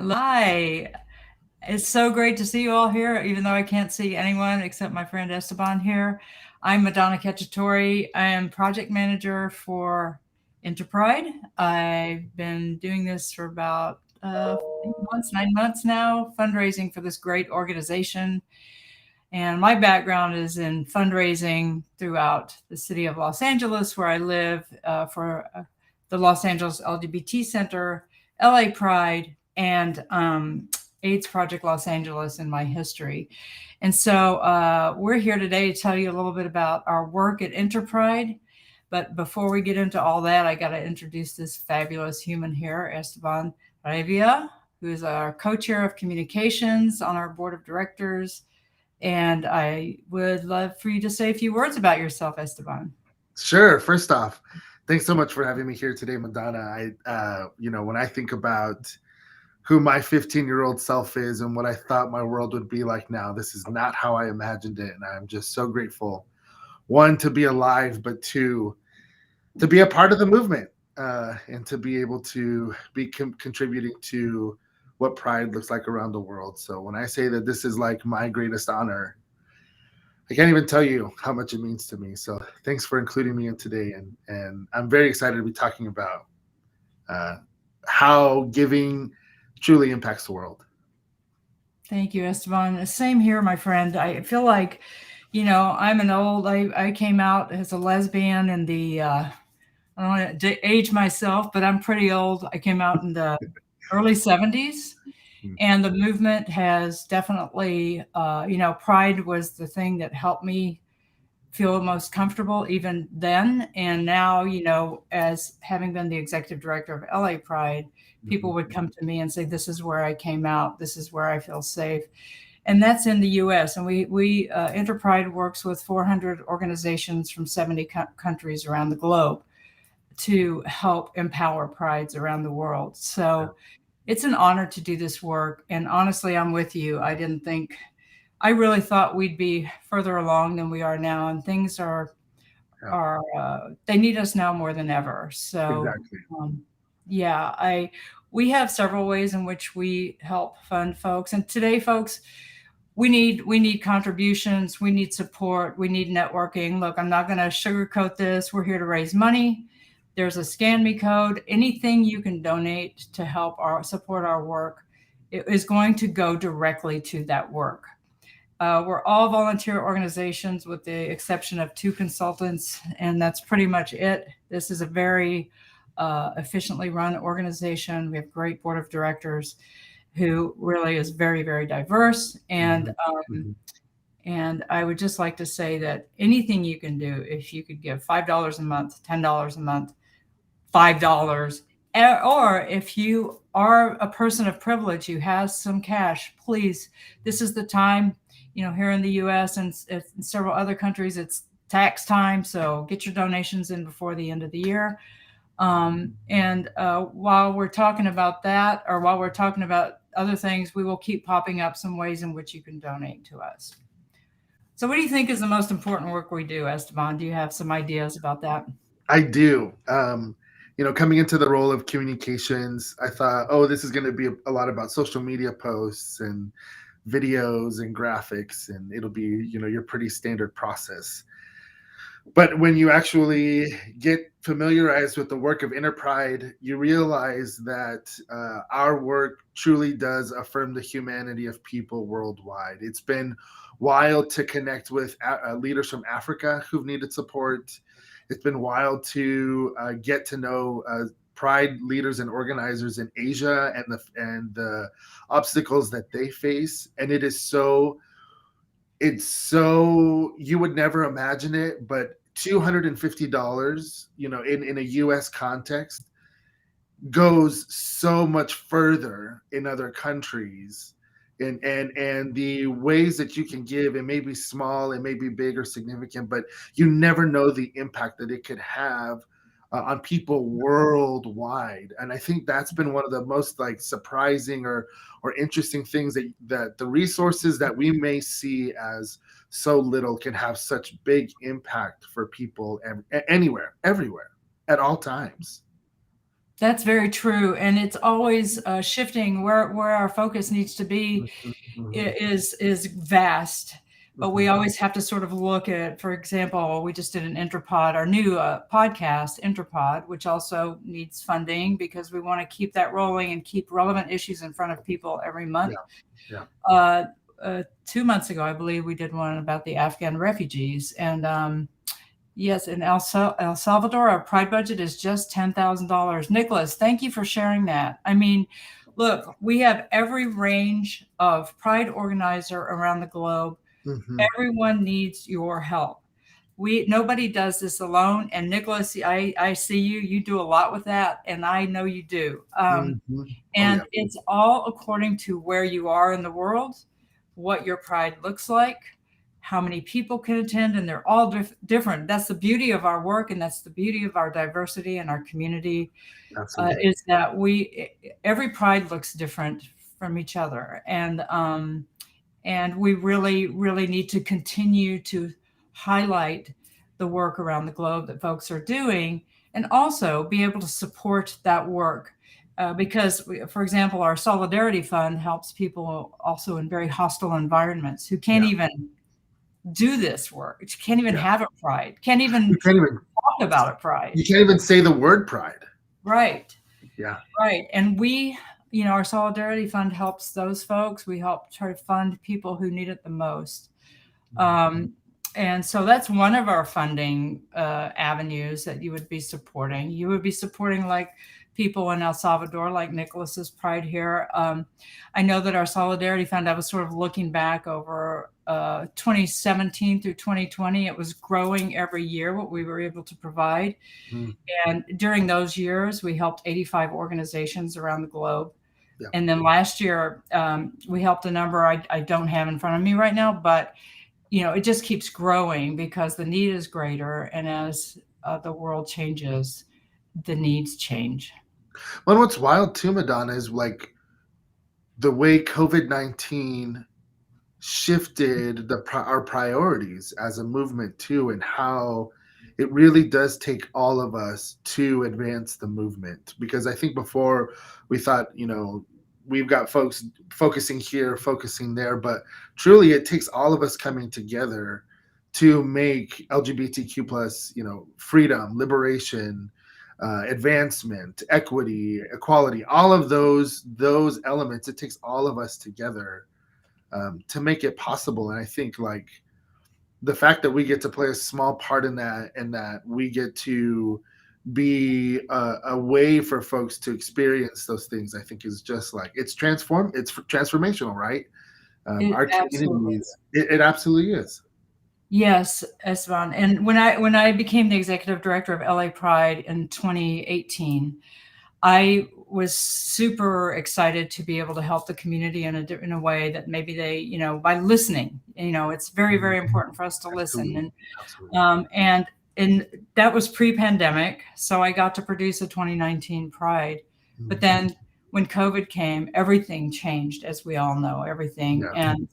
Hi. It's so great to see you all here, even though I can't see anyone except my friend Esteban here. I'm Madonna Cacciatore. I am project manager for InterPride. I've been doing this for about 8 months, 9 months now, fundraising for this great organization. And my background is in fundraising throughout the city of Los Angeles, where I live, for the Los Angeles LGBT Center, LA Pride, and AIDS Project Los Angeles in my history. And so we're here today to tell you a little bit about our work at InterPride. But before we get into all that, I got to introduce this fabulous human here, Esteban Herevia, who is our co-chair of communications on our board of directors. And I would love for you to say a few words about yourself, Esteban. Sure. First off, thanks so much for having me here today, Madonna. When I think about who my 15-year-old self is and what I thought my world would be like now, this is not how I imagined it. And I'm just so grateful, one, to be alive, but two, to be a part of the movement and to be able to be contributing to what pride looks like around the world. So when I say that this is like my greatest honor, I can't even tell you how much it means to me. So thanks for including me in today, and I'm very excited to be talking about uh, how giving truly impacts the world. Thank you, Esteban. Same here, my friend. I feel like, I'm an old, I came out as a lesbian in the, I don't want to age myself, but I'm pretty old. I came out in the early 70s. And the movement has definitely, pride was the thing that helped me feel most comfortable even then. And now, as having been the executive director of LA Pride, people would come to me and say, "This is where I came out. This is where I feel safe." And that's in the U.S. And we Interpride works with 400 organizations from 70 countries around the globe to help empower prides around the world. So it's an honor to do this work. And honestly, I'm with you. I really thought we'd be further along than we are now, and things Yeah, are they need us now more than ever. So, exactly. um, yeah, I we have several ways in which we help fund folks. And today, folks, we need contributions, we need support, we need networking. Look, I'm not going to sugarcoat this. We're here to raise money. There's a scan me code. Anything you can donate to help our support our work, it is going to go directly to that work. We're all volunteer organizations with the exception of two consultants, and that's pretty much it. This is a very efficiently run organization. We have a great board of directors who really is very, very diverse. Hmm. Um, and I would just like to say that anything you can do, if you could give $5 a month, $10 a month, $5, or if you are a person of privilege who has some cash, please, this is the time. Here in the U.S. and in several other countries, it's tax time, so get your donations in before the end of the year. And while we're talking about that, or while we're talking about other things, we will keep popping up some ways in which you can donate to us. So, what do you think is the most important work we do, Esteban? Do you have some ideas about that? I do. Coming into the role of communications, I thought, oh, this is going to be a lot about social media posts and videos and graphics, and it'll be, your pretty standard process. But when you actually get familiarized with the work of InterPride, you realize that our work truly does affirm the humanity of people worldwide. It's been wild to connect with leaders from Africa who've needed support. It's been wild to get to know Pride leaders and organizers in Asia and the obstacles that they face, and it's so you would never imagine it, but $250, in a US context goes so much further in other countries. And the ways that you can give, it may be small, it may be big or significant, but you never know the impact that it could have on people worldwide. And I think that's been one of the most like surprising or interesting things, that the resources that we may see as so little can have such big impact for people anywhere, everywhere, at all times. That's very true, and it's always shifting. Where our focus needs to be Mhm, mhm, is vast, but we mhm. always have to sort of look at, for example, we just did an InterPod, our new podcast, InterPod, which also needs funding because we want to keep that rolling and keep relevant issues in front of people every month. Yeah, yeah. Uh, 2 months ago, I believe we did one about the Afghan refugees, and yes, in El Salvador, our Pride budget is just $10,000. Nicholas, thank you for sharing that. I mean, look, we have every range of Pride organizer around the globe. Mhm, Everyone needs your help. Nobody does this alone. And Nicholas, I see you. You do a lot with that, and I know you do. mhm. Oh yeah. And it's all according to where you are in the world, what your pride looks like, how many people can attend, and they're all different. That's the beauty of our work, and that's the beauty of our diversity and our community, Absolutely. is that every pride looks different from each other, and we really, really need to continue to highlight the work around the globe that folks are doing, and also be able to support that work. Because, for example, our Solidarity Fund helps people also in very hostile environments who can't Yeah, even do this work, can't even yeah. have a pride, can't You even can't even talk about a pride. you can't even say the word pride. Right. Yeah. Right. And our Solidarity Fund helps those folks. We help try to fund people who need it the most. Mhm. Um, and so that's one of our funding avenues that you would be supporting. You would be supporting like people in El Salvador, like Nicholas's Pride here. I know that our Solidarity Fund, I was sort of looking back over 2017 through 2020, it was growing every year what we were able to provide. Mhm. And during those years, we helped 85 organizations around the globe. Yeah. And then last year, we helped a number I don't have in front of me right now, but it just keeps growing because the need is greater. And as the world changes, the needs change. Well, and what's wild too, Madonna, is like the way COVID-19 shifted our priorities as a movement too, and how it really does take all of us to advance the movement. Because I think before we thought, we've got folks focusing here, focusing there, but truly it takes all of us coming together to make LGBTQ plus, freedom, liberation, advancement, equity, equality, all of those elements. It takes all of us together to make it possible. And I think like the fact that we get to play a small part in that, and that we get to be a way for folks to experience those things, I think is just like it's transformational, right? It Our absolutely. communities, it absolutely is. Yes, Esteban. And when I became the executive director of LA Pride in 2018, I was super excited to be able to help the community in a way that maybe they, by listening. It's very, Mhm. very important for us to listen. Absolutely, And absolutely. and that was pre-pandemic, so I got to produce a 2019 Pride. But Mhm. then when COVID came, everything changed, as we all know, everything. Yeah, And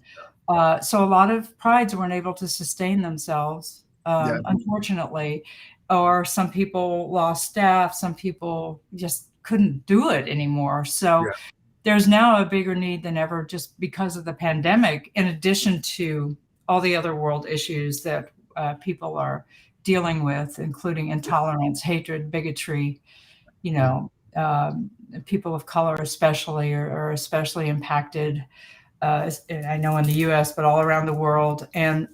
so a lot of prides weren't able to sustain themselves, yeah, unfortunately, or some people lost staff, some people just couldn't do it anymore. So yeah, there's now a bigger need than ever just because of the pandemic, in addition to all the other world issues that people are dealing with, including intolerance, hatred, bigotry, you yeah, know, um, people of color especially are especially impacted. I know in the U.S., but all around the world, and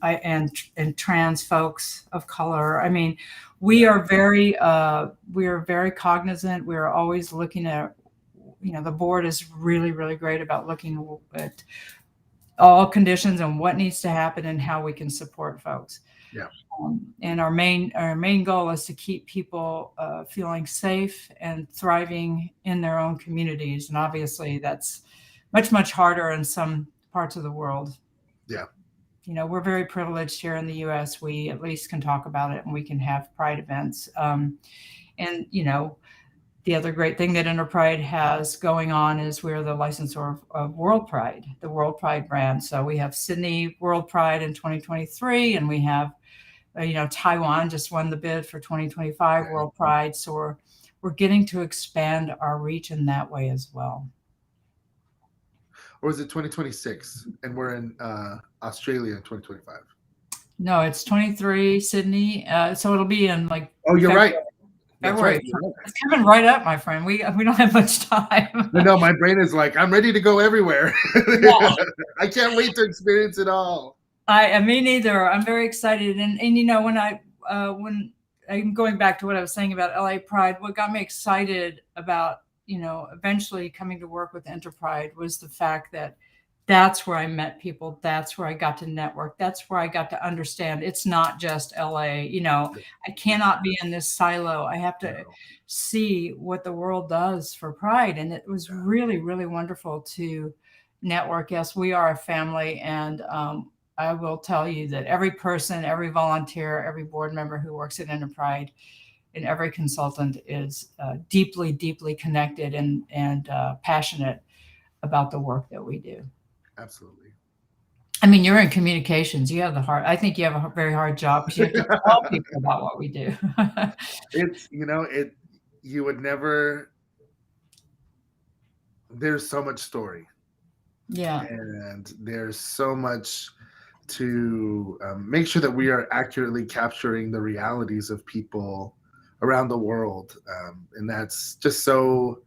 trans folks of color. I mean, we yeah, are very cognizant. We are always looking at, the board is really, really great about looking at all conditions and what needs to happen and how we can support folks. yeah. And our main goal is to keep people feeling safe and thriving in their own communities. And obviously, that's much, much harder in some parts of the world. Yeah. We're very privileged here in the U.S. We at least can talk about it, and we can have Pride events. And the other great thing that InterPride has going on is we're the licensor of World Pride, the World Pride brand. So we have Sydney World Pride in 2023, and we have Taiwan just won the bid for 2025 World Pride. So we're getting to expand our reach in that way as well. Or is it 2026 and we're in Australia in 2025? No, it's 23 Sydney. So it'll be in like Oh, you're February. right. That's February. right. You're right. It's coming right up, my friend. We don't have much time. No, my brain is like, I'm ready to go everywhere. Yeah. I can't wait to experience it all. Me neither. I'm very excited. And you know, when I'm going back to what I was saying about LA Pride, what got me excited about, you know, eventually coming to work with InterPride was the fact that that's where I met people. That's where I got to network. That's where I got to understand it's not just LA. You know, I cannot be in this silo. I have to see what the world does for Pride. And it was really, really wonderful to network. Yes, we are a family. And I will tell you that every person, every volunteer, every board member who works at InterPride, and every consultant is deeply, deeply connected and passionate about the work that we do. Absolutely. I mean, you're in communications. You have I think you have a very hard job because you have to tell people about what we do. It's, you know, you would never, there's so much story. Yeah. And there's so much to make sure that we are accurately capturing the realities of people around the world. And that's just so,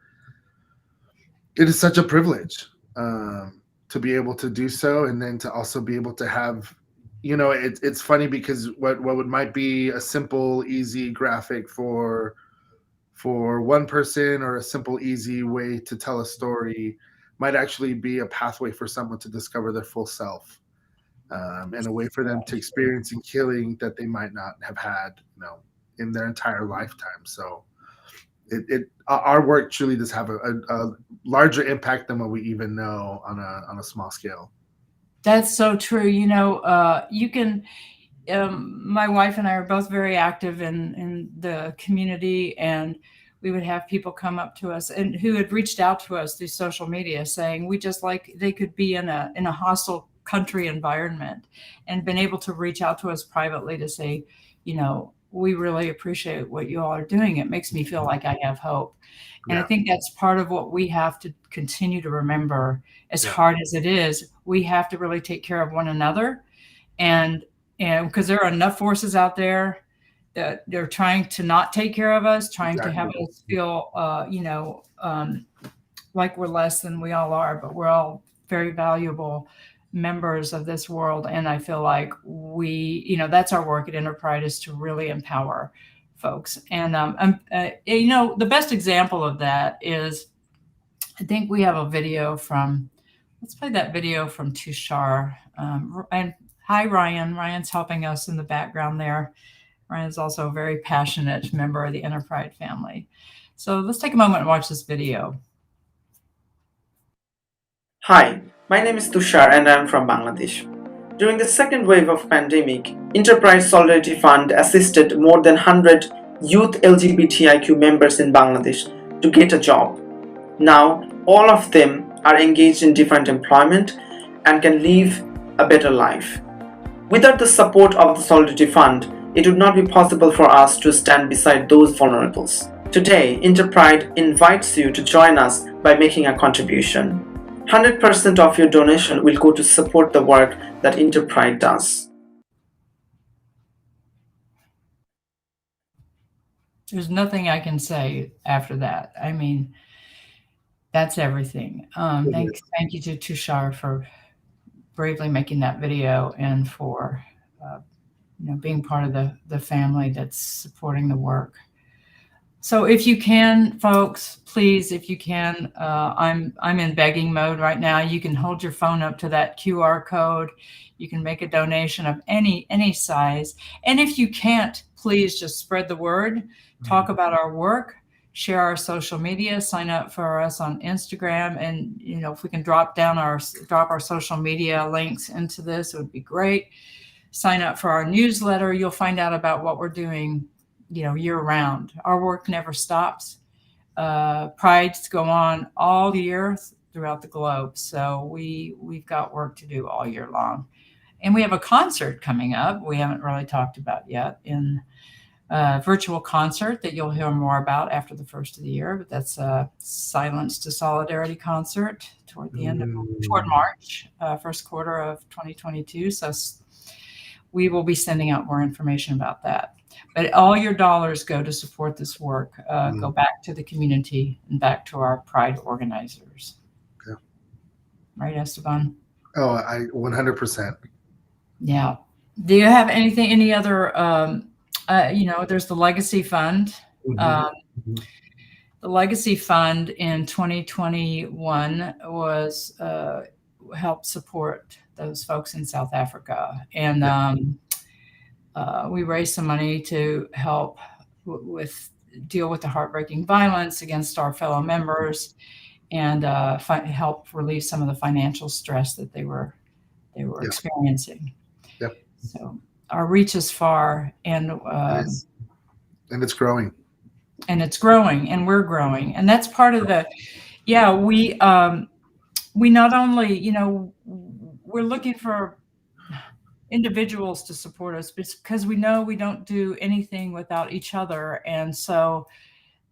it is such a privilege to be able to do so. And then to also be able to have, you know, it's funny because what might be a simple, easy graphic for one person or a simple, easy way to tell a story might actually be a pathway for someone to discover their full self. And a way for them to experience healing that they might not have had, you know, in their entire lifetime. So our work truly does have a larger impact than what we even know on a small scale. That's so true. You know, you can, my wife and I are both very active in the community, and we would have people come up to us and who had reached out to us through social media saying we just like they could be in a hostile country environment, and been able to reach out to us privately to say, you know, we really appreciate what you all are doing. It makes me feel like I have hope. And I think that's part of what we have to continue to remember, as hard as it is. We have to really take care of one another. And because there are enough forces out there that they're trying to not take care of us, trying to have us feel, you know, like we're less than we all are, but we're all very valuable members of this world. And I feel like we, you know, that's our work at InterPride, is to really empower folks. And, you know, the best example of that is, I think we have a video from, let's play that video from Tushar. And hi, Ryan. Ryan's helping us in the background there. Ryan's also a very passionate member of the InterPride family. So let's take a moment and watch this video. Hi, my name is Tushar and I am from Bangladesh. During the second wave of pandemic, InterPride Solidarity Fund assisted more than 100 youth LGBTIQ members in Bangladesh to get a job. Now, all of them are engaged in different employment and can live a better life. Without the support of the Solidarity Fund, it would not be possible for us to stand beside those vulnerables. Today, InterPride invites you to join us by making a contribution. 100% of your donation will go to support the work that InterPride does. There's nothing I can say after that. I mean, that's everything. Thank you to Tushar for bravely making that video, and for you know, being part of the family that's supporting the work. So if you can, folks, please, if you can, I'm in begging mode right now. You can hold your phone up to that QR code. You can make a donation of any size. And if you can't, please just spread the word, talk about our work, share our social media, sign up for us on Instagram. And, you know, if we can drop our social media links into this, it would be great. Sign up for our newsletter. You'll find out about what we're doing, you know, year round. Our work never stops. Prides go on all year throughout the globe. So we've got work to do all year long. And we have a concert coming up we haven't really talked about yet in virtual concert that you'll hear more about after the first of the year. But that's a Silence to Solidarity concert toward the end of toward March, first quarter of 2022. So we will be sending out more information about that. But all your dollars go to support this work, go back to the community and back to our Pride organizers. Yeah. Right, Esteban? Oh, I 100%. Yeah. Do you have any other, there's the Legacy Fund. The Legacy Fund in 2021 was helped support those folks in South Africa. And we raised some money to help deal with the heartbreaking violence against our fellow members and help relieve some of the financial stress that they were experiencing. Yep. So our reach is far, and it's growing. And it's growing, and we're growing, and that's part of the. Yeah, we not only we're looking for individuals to support us because we know we don't do anything without each other, and so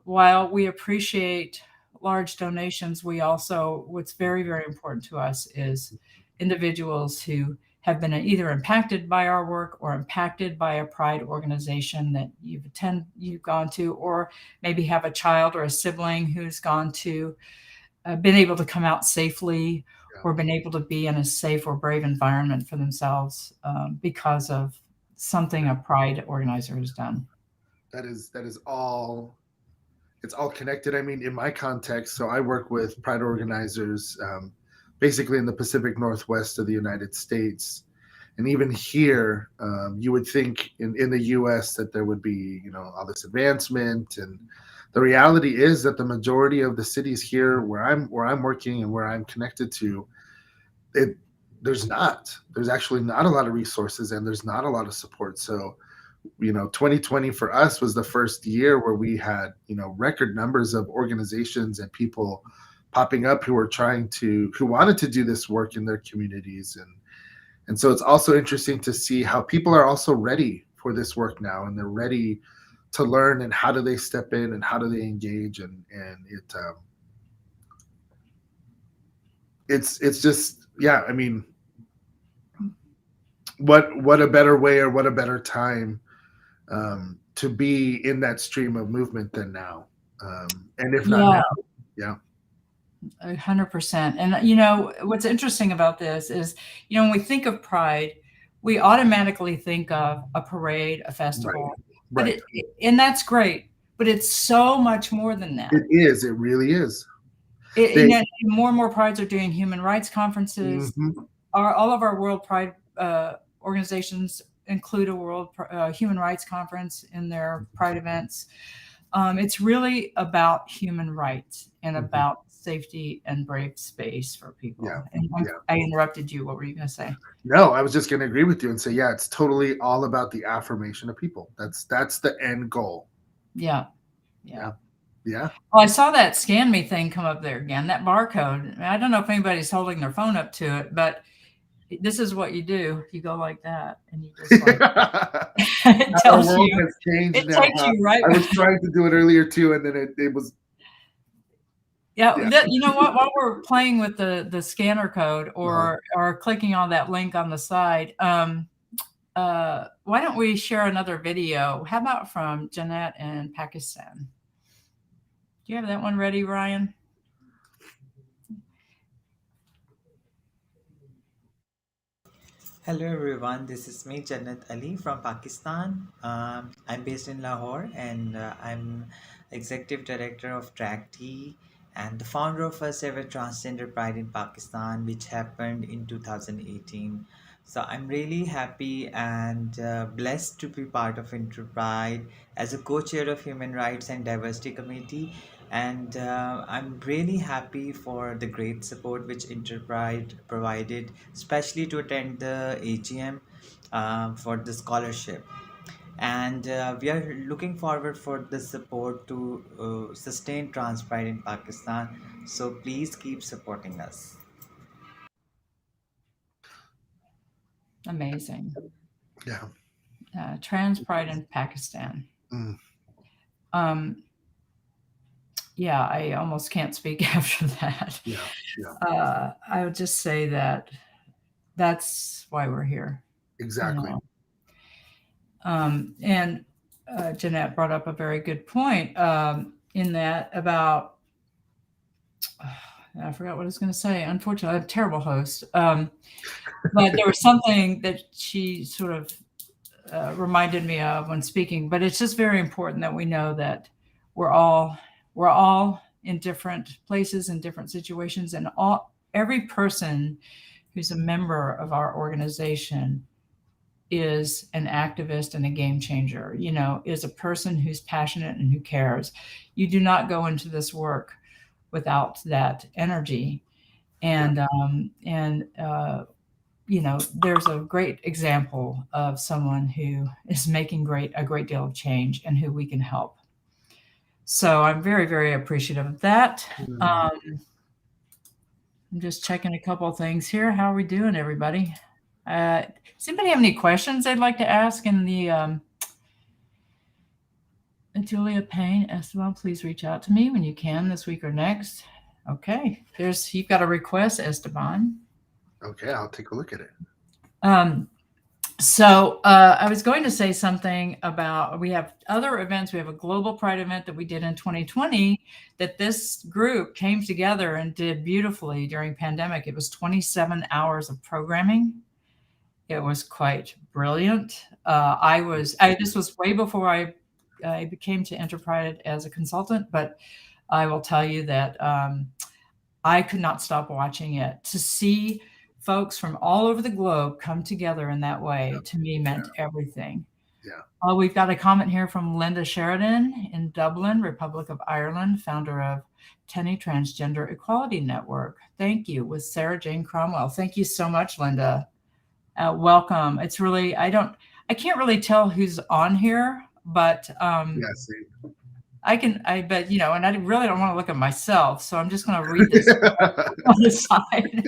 while we appreciate large donations, we also, what's very, very important to us is individuals who have been either impacted by our work or impacted by a Pride organization that you've gone to, or maybe have a child or a sibling who's gone to, been able to come out safely, or been able to be in a safe or brave environment for themselves because of something a Pride organizer has done. That is all. It's all connected. I mean, in my context, so I work with Pride organizers basically in the Pacific Northwest of the United States. And even here, you would think in the US that there would be, all this advancement. And the reality is that the majority of the cities here where I'm working and where I'm connected to, there's actually not a lot of resources, and there's not a lot of support. So 2020 for us was the first year where we had, record numbers of organizations and people popping up who wanted to do this work in their communities. And so it's also interesting to see how people are also ready for this work now, and they're ready to learn, and how do they step in and how do they engage. And it's just, yeah, I mean, what a better way, or what a better time to be in that stream of movement than now. And if not now, yeah. 100%. And what's interesting about this is, when we think of Pride, we automatically think of a parade, a festival, right. And that's great, but it's so much more than that. It is. It really is. More and more prides are doing human rights conferences. All of our World Pride organizations include a World Human Rights Conference in their Pride events. It's really about human rights and about safety and brave space for people. Yeah. And I interrupted you. What were you going to say? No, I was just going to agree with you and say, it's totally all about the affirmation of people. That's the end goal. Yeah. Well, I saw that scan me thing come up there again, that barcode. I don't know if anybody's holding their phone up to it, but this is what you do. You go like that, and you just it tells Our world you. Has changed it now. takes you right. I was trying to do it earlier too, and then it was. Yeah. You know what? While we're playing with the scanner code or clicking on that link on the side, why don't we share another video? How about from Jeanette in Pakistan? Do you have that one ready, Ryan? Hello everyone, this is me Jannat Ali from Pakistan. I'm based in Lahore, and I'm Executive Director of Track T and the founder of First Ever Transgender Pride in Pakistan, which happened in 2018. So I'm really happy and blessed to be part of InterPride as a co-chair of Human Rights and Diversity Committee. And I'm really happy for the great support which InterPride provided, especially to attend the AGM for the scholarship. And we are looking forward for the support to sustain trans pride in Pakistan. So please keep supporting us. Amazing. Yeah. Trans pride in Pakistan. Mm. Yeah, I almost can't speak after that. Yeah. I would just say that that's why we're here. Exactly. And Jeanette brought up a very good point in that about, I forgot what I was going to say. Unfortunately, I'm a terrible host. But there was something that she sort of reminded me of when speaking. But it's just very important that we know that we're all in different places and different situations, and every person who's a member of our organization is an activist and a game changer, is a person who's passionate and who cares. You do not go into this work without that energy. And, there's a great example of someone who is making a great deal of change and who we can help. So I'm very, very appreciative of that. I'm just checking a couple of things here. How are we doing, everybody? Does anybody have any questions they'd like to ask in the Julia Payne, Esteban, please reach out to me when you can this week or next. Okay, you've got a request, Esteban. Okay, I'll take a look at it. So I was going to say something about, we have other events. We have a global Pride event that we did in 2020 that this group came together and did beautifully during pandemic. It was 27 hours of programming. It was quite brilliant. This was way before I became to InterPride as a consultant, but I will tell you that I could not stop watching it. To see folks from all over the globe come together in that way, to me, meant everything. Yeah. We've got a comment here from Linda Sheridan in Dublin, Republic of Ireland, founder of Tenny Transgender Equality Network. Thank you, with Sarah Jane Cromwell. Thank you so much, Linda. Welcome. It's really, I can't really tell who's on here, but Yes. and I really don't want to look at myself, so I'm just going to read this on the side.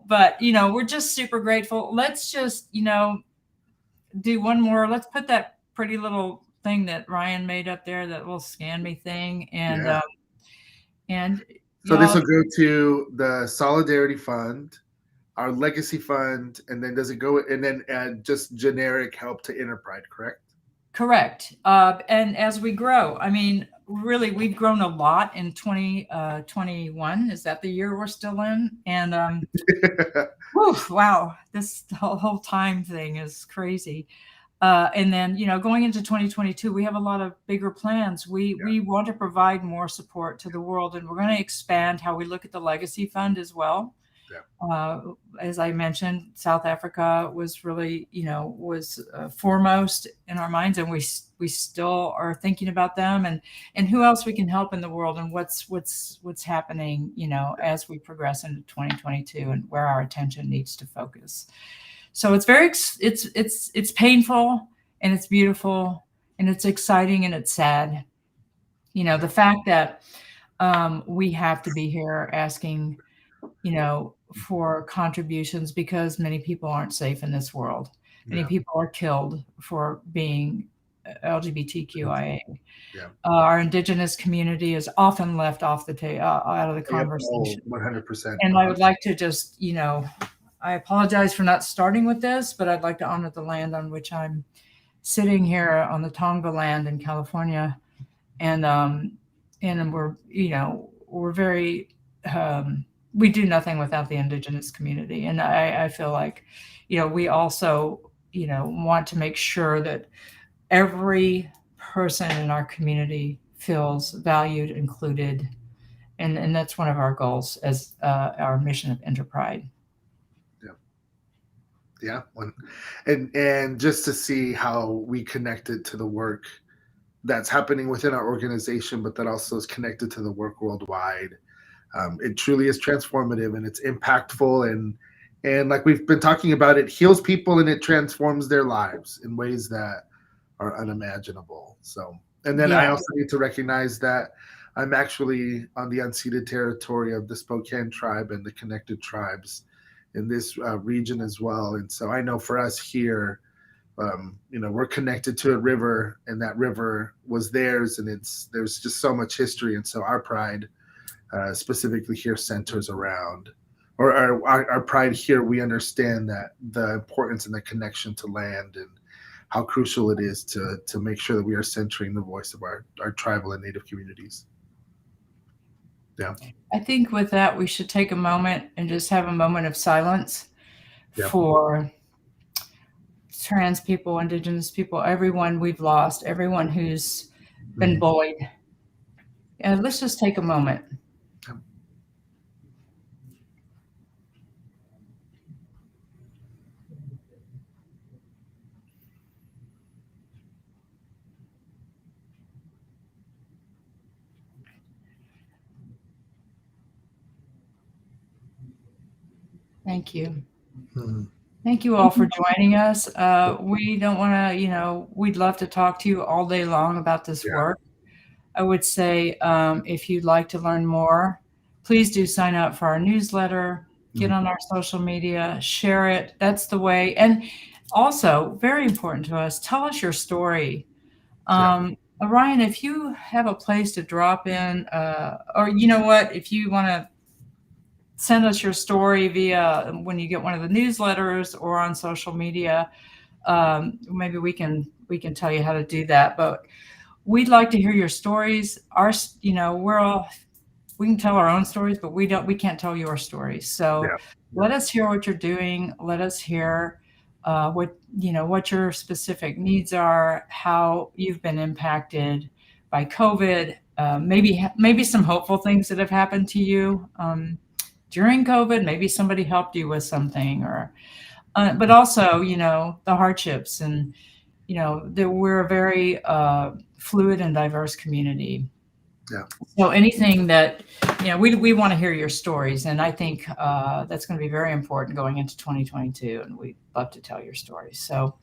But we're just super grateful. Let's just do one more. Let's put that pretty little thing that Ryan made up there, that little scan me thing, and so this will go to the Solidarity Fund, our Legacy Fund, and then does it go and then add just generic help to InterPride, correct? Correct. And as we grow, I mean, really, we've grown a lot in 2021. Is that the year we're still in? And wow, this whole time thing is crazy. And then, going into 2022, we have a lot of bigger plans. We want to provide more support to the world, and we're going to expand how we look at the Legacy Fund as well. As I mentioned, South Africa was really, was foremost in our minds, and we still are thinking about them, and who else we can help in the world, and what's happening, as we progress into 2022, and where our attention needs to focus. So it's it's painful, and it's beautiful, and it's exciting, and it's sad. The fact that we have to be here asking, for contributions, because many people aren't safe in this world. Many people are killed for being LGBTQIA. Our Indigenous community is often left off out of the conversation. 100%. And I would like to just, I apologize for not starting with this, but I'd like to honor the land on which I'm sitting here, on the Tongva land in California. And we're very, we do nothing without the Indigenous community. And I feel like, we also, want to make sure that every person in our community feels valued, included. And that's one of our goals as our mission of InterPride. Yeah. And just to see how we connected to the work that's happening within our organization, but that also is connected to the work worldwide. It truly is transformative, and it's impactful, and like we've been talking about, it heals people and it transforms their lives in ways that are unimaginable. So, and then I also need to recognize that I'm actually on the unceded territory of the Spokane tribe and the connected tribes in this region as well. And so I know for us here, we're connected to a river, and that river was theirs, and there's just so much history. And so our pride, specifically here, centers around, or our pride here, we understand that the importance and the connection to land, and how crucial it is to make sure that we are centering the voice of our tribal and Native communities. Yeah. I think with that, we should take a moment and just have a moment of silence Yeah. for trans people, Indigenous people, everyone we've lost, everyone who's been bullied. And let's just take a moment. Thank you. Thank you all for joining us. We don't want to, we'd love to talk to you all day long about this work. I would say if you'd like to learn more, please do sign up for our newsletter, get on our social media, share it. That's the way. And also, very important to us, tell us your story. Orion, if you have a place to drop in, or you know what, if you want to send us your story via when you get one of the newsletters or on social media, maybe we can tell you how to do that. But we'd like to hear your stories. We can tell our own stories, but we can't tell your stories. So let us hear what you're doing. Let us hear what your specific needs are, how you've been impacted by COVID, maybe some hopeful things that have happened to you during COVID. Maybe somebody helped you with something, or but also the hardships, and that we're a very fluid and diverse community. So anything that we want to hear your stories, and I think that's going to be very important going into 2022, and we'd love to tell your stories. So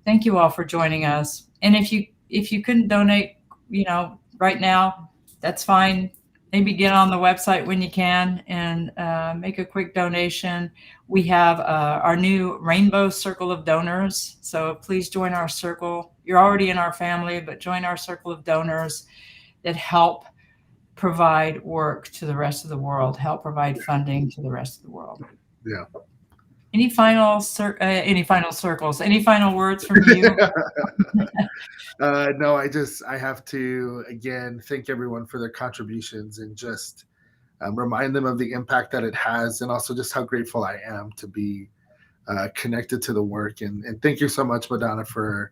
thank you all for joining us. And if you couldn't donate right now, that's fine. Maybe get on the website when you can and make a quick donation. We have our new Rainbow Circle of Donors. So please join our circle. You're already in our family, but join our circle of donors that help provide work to the rest of the world, help provide funding to the rest of the world. Yeah. Any final circles? Any final words from you? No, I have to again thank everyone for their contributions, and just remind them of the impact that it has, and also just how grateful I am to be connected to the work. And thank you so much, Madonna, for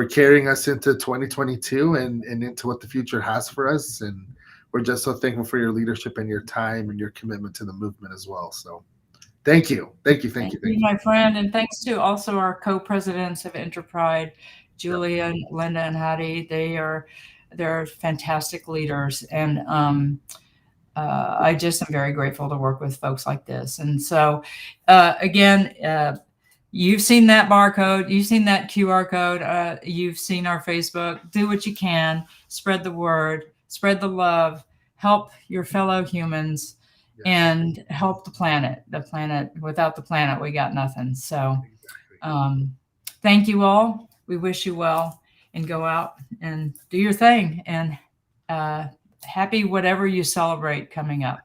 carrying us into 2022 and into what the future has for us. And we're just so thankful for your leadership and your time and your commitment to the movement as well. So thank you, my friend. And thanks to also our co-presidents of InterPride, Julia, Linda, and Hattie. They're fantastic leaders. And I just am very grateful to work with folks like this. And so again, you've seen that barcode, you've seen that QR code, you've seen our Facebook. Do what you can, spread the word, spread the love, help your fellow humans, and help the planet. Without the planet, we got nothing. So thank you all. We wish you well, and go out and do your thing, and happy whatever you celebrate coming up.